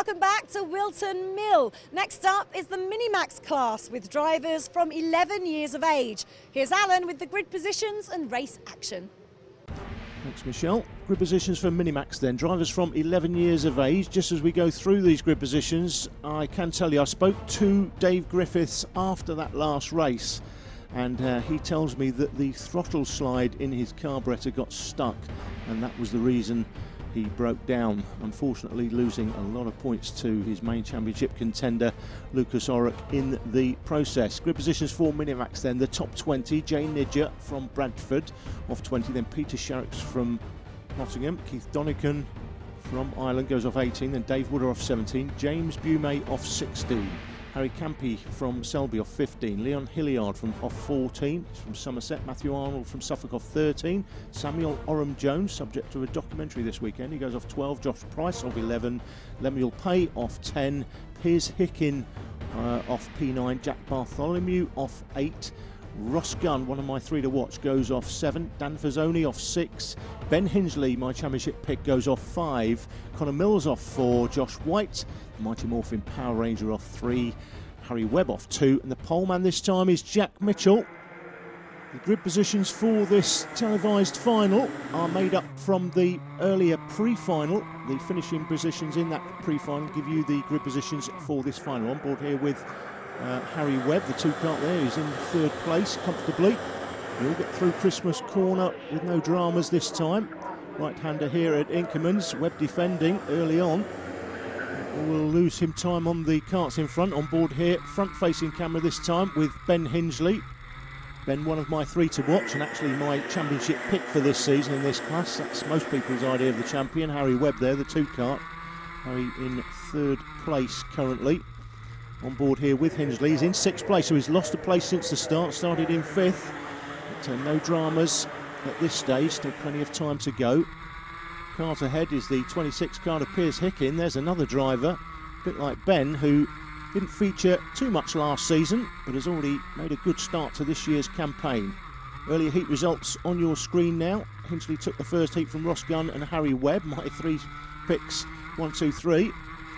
Welcome back to Whilton Mill. Next up is the Minimax class with drivers from 11 years of age. Here's Alan with the grid positions and race action. Thanks, Michelle. Grid positions for Minimax then. Drivers from 11 years of age. Just as we go through these grid positions, I can tell you I spoke to Dave Griffiths after that last race, and he tells me that the throttle slide in his carburettor got stuck, and that was the reason he broke down, unfortunately losing a lot of points to his main championship contender Lucas Orrock in the process. Grid positions for Minimax then. The top 20, Jane Nidger from Bradford off 20, then Peter Sharrocks from Nottingham, Keith Donican from Ireland goes off 18, then Dave Wooder off 17, James Bume off 16, Harry Campy from Selby off 15, Leon Hilliard from off 14, from Somerset, Matthew Arnold from Suffolk off 13, Samuel Oram-Jones, subject to a documentary this weekend, he goes off 12, Josh Price off 11, Lemuel Pay off 10, Piers Hickin off P9, Jack Bartholomew off 8, Ross Gunn, one of my 3 to watch, goes off 7, Dan Fazzoni off 6, Ben Hingley, my championship pick, goes off 5, Connor Mills off 4, Josh White, Mighty Morphin Power Ranger off 3, Harry Webb off 2, and the poleman this time is Jack Mitchell. The grid positions for this televised final are made up from the earlier pre-final. The finishing positions in that pre-final give you the grid positions for this final. On board here with Harry Webb, the 2-kart there, is in 3rd place comfortably. He'll get through Christmas corner with no dramas this time. Right-hander here at Inkerman's, Webb defending early on. We'll lose him time on the karts in front. On board here, front-facing camera this time with Ben Hingley. Ben, one of my 3 to watch, and actually my championship pick for this season in this class. That's most people's idea of the champion. Harry Webb there, the 2-kart. Harry in 3rd place currently. On board here with Hingley, he's in 6th place, so he's lost a place since the start, started in 5th. But no dramas at this stage, still plenty of time to go. Kart ahead is the 26 car of Piers Hickin. There's another driver, a bit like Ben, who didn't feature too much last season, but has already made a good start to this year's campaign. Earlier heat results on your screen now. Hingley took the first heat from Ross Gunn and Harry Webb. My 3 picks, 1, 2, 3.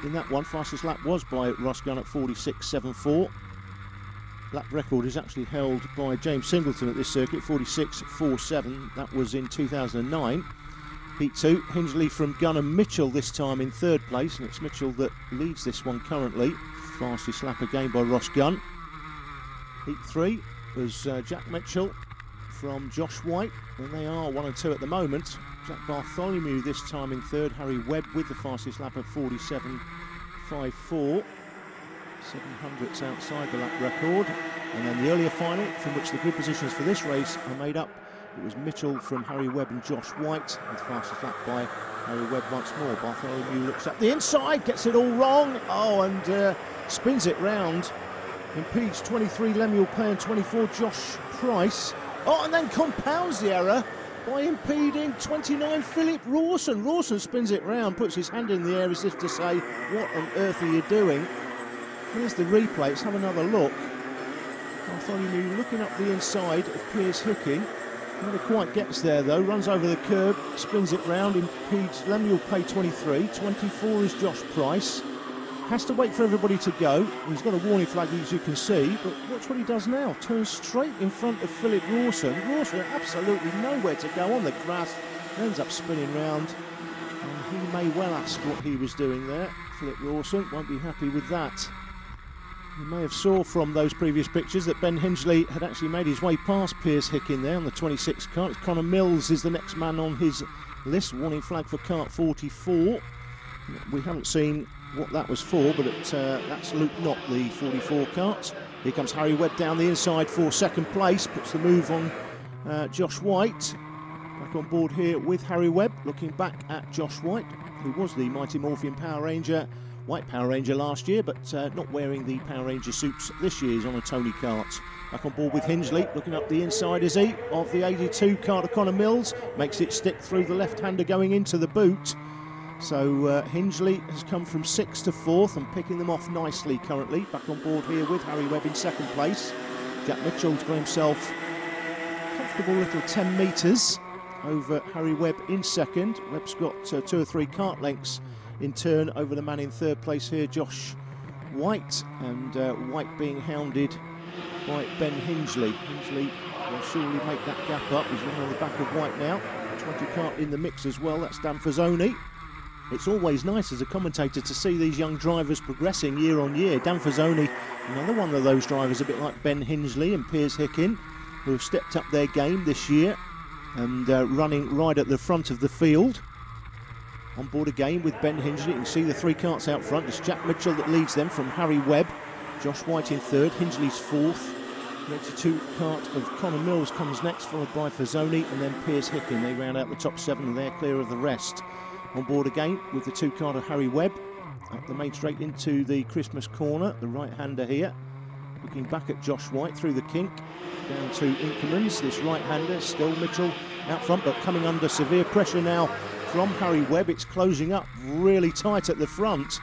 In that one, fastest lap was by Ross Gunn at 46.74. Lap record is actually held by James Singleton at this circuit, 46.47. That was in 2009. Heat 2, Hingley from Gunn and Mitchell this time in 3rd place, and it's Mitchell that leads this one currently. Fastest lap again by Ross Gunn. Heat 3 was Jack Mitchell from Josh White, and they are 1 and 2 at the moment. Jack Bartholomew this time in 3rd, Harry Webb with the fastest lap of 47.54. 700ths outside the lap record. And then the earlier final, from which the grid positions for this race are made up, it was Mitchell from Harry Webb and Josh White, with fastest lap by Harry Webb once more. Bartholomew looks up the inside, gets it all wrong, and spins it round. Impedes 23 Lemuel Pay and 24 Josh Price. Oh, and then compounds the error by impeding 29 Philip Rawson. Rawson spins it round, puts his hand in the air as if to say, what on earth are you doing? Here's the replay, let's have another look. Bartholomew looking up the inside of Piers Hickin. Never quite gets there though, runs over the curb, spins it round, impedes Lemuel Pay 23, 24 is Josh Price. Has to wait for everybody to go. He's got a warning flag as you can see, but watch what he does now. Turns straight in front of Philip Rawson. Rawson absolutely nowhere to go on the grass, ends up spinning round. And he may well ask what he was doing there. Philip Rawson won't be happy with that. You may have saw from those previous pictures that Ben Hingley had actually made his way past Piers Hickin there on the 26 kart. Connor Mills is the next man on his list. Warning flag for kart 44. We haven't seen what that was for, but that's Luke Knott, the 44 kart. Here comes Harry Webb down the inside for 2nd place, puts the move on Josh White. Back on board here with Harry Webb, looking back at Josh White, who was the Mighty Morphin Power Ranger, White Power Ranger last year, but not wearing the Power Ranger suits this year. He's on a Tony kart. Back on board with Hingley, looking up the inside is he, of the 82 kart of Connor Mills, makes it stick through the left-hander going into the boot. So Hingley has come from 6th to 4th and picking them off nicely currently. Back on board here with Harry Webb in 2nd place. Jack Mitchell's got himself a comfortable little 10 metres over Harry Webb in 2nd. Webb's got 2 or 3 kart lengths in turn over the man in third place here, Josh White, and White being hounded by Ben Hingley. Hingley will surely make that gap up. He's running on the back of White now. 20 kart in the mix as well, that's Dan Fazzoni. It's always nice as a commentator to see these young drivers progressing year on year. Dan Fazzoni, another one of those drivers, a bit like Ben Hingley and Piers Hickin, who have stepped up their game this year and running right at the front of the field. On board again with Ben Hingley. You can see the 3 karts out front. It's Jack Mitchell that leads them from Harry Webb. Josh White in third, Hingley's fourth. The 82 kart of Connor Mills comes next, followed by Fazzoni and then Piers Hickin. They round out the top 7 and they're clear of the rest. On board again with the 2 kart of Harry Webb. Up the main straight into the Christmas corner, the right-hander here. Looking back at Josh White through the kink. Down to Inkermans, this right-hander, still Mitchell out front, but coming under severe pressure now from Harry Webb. It's closing up really tight at the front.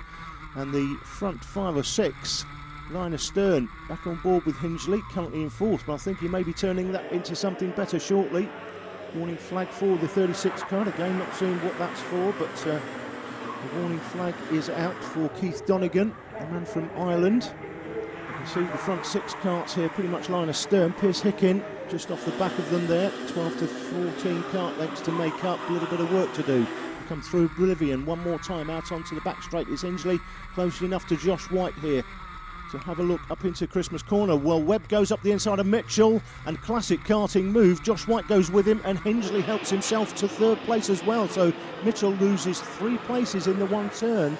And the front 5 or 6, line astern, back on board with Hingley, currently in fourth, but I think he may be turning that into something better shortly. Warning flag for the 36 kart, again not seeing what that's for, but the warning flag is out for Keith Donegan, the man from Ireland. You can see the front 6 karts here pretty much line astern. Piers Hickin just off the back of them there, 12 to 14 kart lengths to make up, a little bit of work to do. Come through Oblivion one more time, out onto the back straight is Hingley, close enough to Josh White here. To have a look up into Christmas corner. Well, Webb goes up the inside of Mitchell, and classic karting move. Josh White goes with him, and Hingley helps himself to third place as well. So Mitchell loses 3 places in the one turn.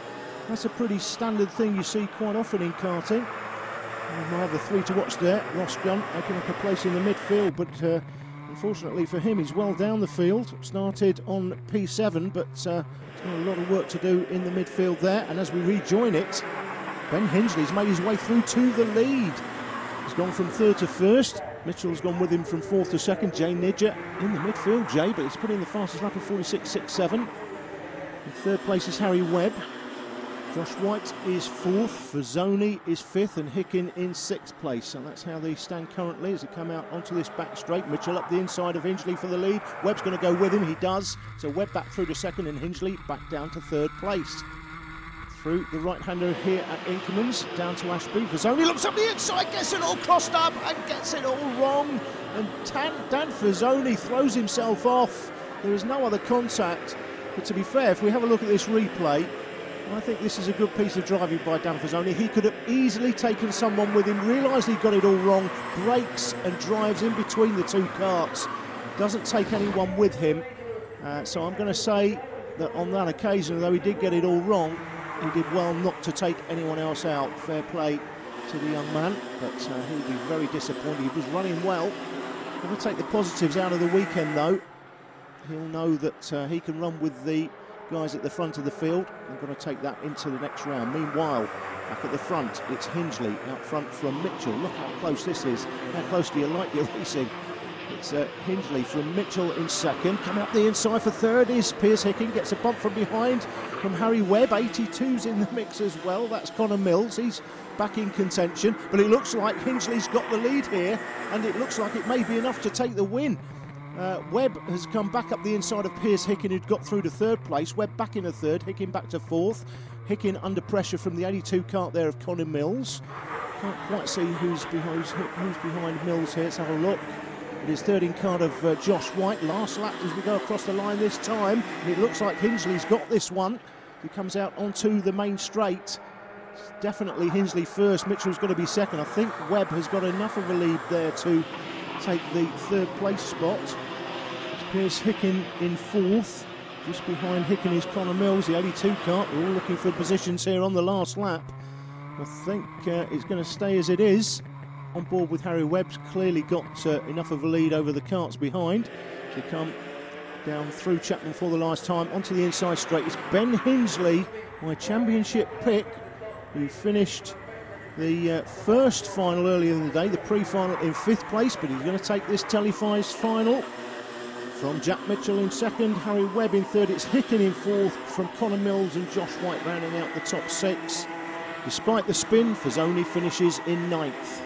That's a pretty standard thing you see quite often in karting. And we'll have the 3 to watch there. Ross Gunn opening up a place in the midfield, but unfortunately for him, he's well down the field. Started on P7, but he's got a lot of work to do in the midfield there. And as we rejoin it, Ben Hingley's made his way through to the lead. He's gone from third to first. Mitchell's gone with him from fourth to second. Jay Nidger in the midfield, Jay, but he's put in the fastest lap of 46.67. In third place is Harry Webb. Josh White is fourth, Fazzoni is fifth, and Hickin in sixth place. And that's how they stand currently as they come out onto this back straight. Mitchell up the inside of Hingley for the lead. Webb's going to go with him, he does. So Webb back through to second and Hingley back down to third place. Through the right-hander here at Inkermans, down to Ashby. Fazzoni looks up the inside, gets it all crossed up and gets it all wrong. And Dan Fazzoni throws himself off. There is no other contact. But to be fair, if we have a look at this replay, I think this is a good piece of driving by Dan Fazzoni. He could have easily taken someone with him, realised he got it all wrong, brakes and drives in between the 2 karts. Doesn't take anyone with him. So I'm going to say that on that occasion, though he did get it all wrong, he did well not to take anyone else out. Fair play to the young man, but he'll be very disappointed. He was running well. Going to take the positives out of the weekend, though. He'll know that he can run with the guys at the front of the field. I'm going to take that into the next round. Meanwhile, back at the front, it's Hingley out front from Mitchell. Look how close this is. How close do you like your racing? It's Hingley from Mitchell in second. Coming up the inside for third is Piers Hickin. Gets a bump from behind from Harry Webb. 82's in the mix as well. That's Connor Mills. He's back in contention. But it looks like Hingley's got the lead here. And it looks like it may be enough to take the win. Webb has come back up the inside of Piers Hickin, who'd got through to third place. Webb back in a third. Hickin back to fourth. Hickin under pressure from the 82 kart there of Connor Mills. Can't quite see who's behind Mills here. Let's have a look. It is third in kart of Josh White. Last lap as we go across the line this time. And it looks like Hingley's got this one. He comes out onto the main straight. It's definitely Hingley first. Mitchell's going to be second. I think Webb has got enough of a lead there to take the third place spot. It's Piers Hickin in fourth. Just behind Hickin is Connor Mills, the 82 kart. We're all looking for positions here on the last lap. I think it's going to stay as it is. On board with Harry Webb's clearly got enough of a lead over the karts behind to come down through Chapman for the last time onto the inside straight. It's Ben Hingley, my championship pick, who finished the first final earlier in the day, the pre-final in fifth place, but he's going to take this televised final from Jack Mitchell in second, Harry Webb in third. It's Hickin in fourth from Connor Mills and Josh White rounding out the top 6. Despite the spin, Fazzoni finishes in ninth.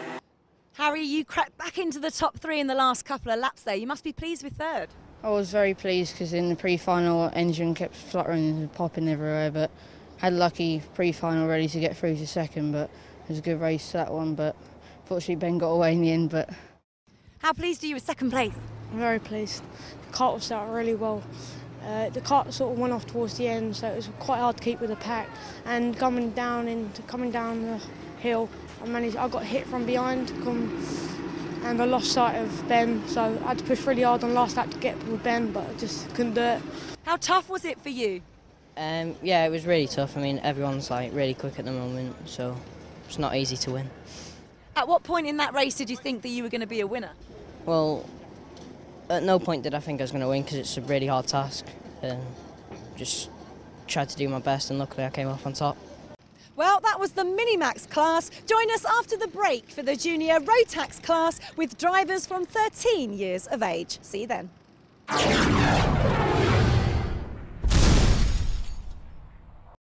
Harry, you crept back into the top 3 in the last couple of laps there. You must be pleased with third. I was very pleased because in the pre-final engine kept fluttering and popping everywhere, but Had a lucky pre-final ready to get through to second, but it was a good race that one. But fortunately, Ben got away in the end. But How pleased are you with second place? I'm very pleased. The kart was started really well. The kart sort of went off towards the end, so it was quite hard to keep with the pack. And coming down the hill, I got hit from behind, and I lost sight of Ben. So I had to push really hard on last lap to get with Ben, but I just couldn't do it. How tough was it for you? Yeah, it was really tough. I mean, everyone's like really quick at the moment, so it's not easy to win. At what point in that race did you think that you were going to be a winner? Well, at no point did I think I was going to win because it's a really hard task. Just tried to do my best and luckily I came off on top. Well, that was the Minimax class. Join us after the break for the junior Rotax class with drivers from 13 years of age. See you then.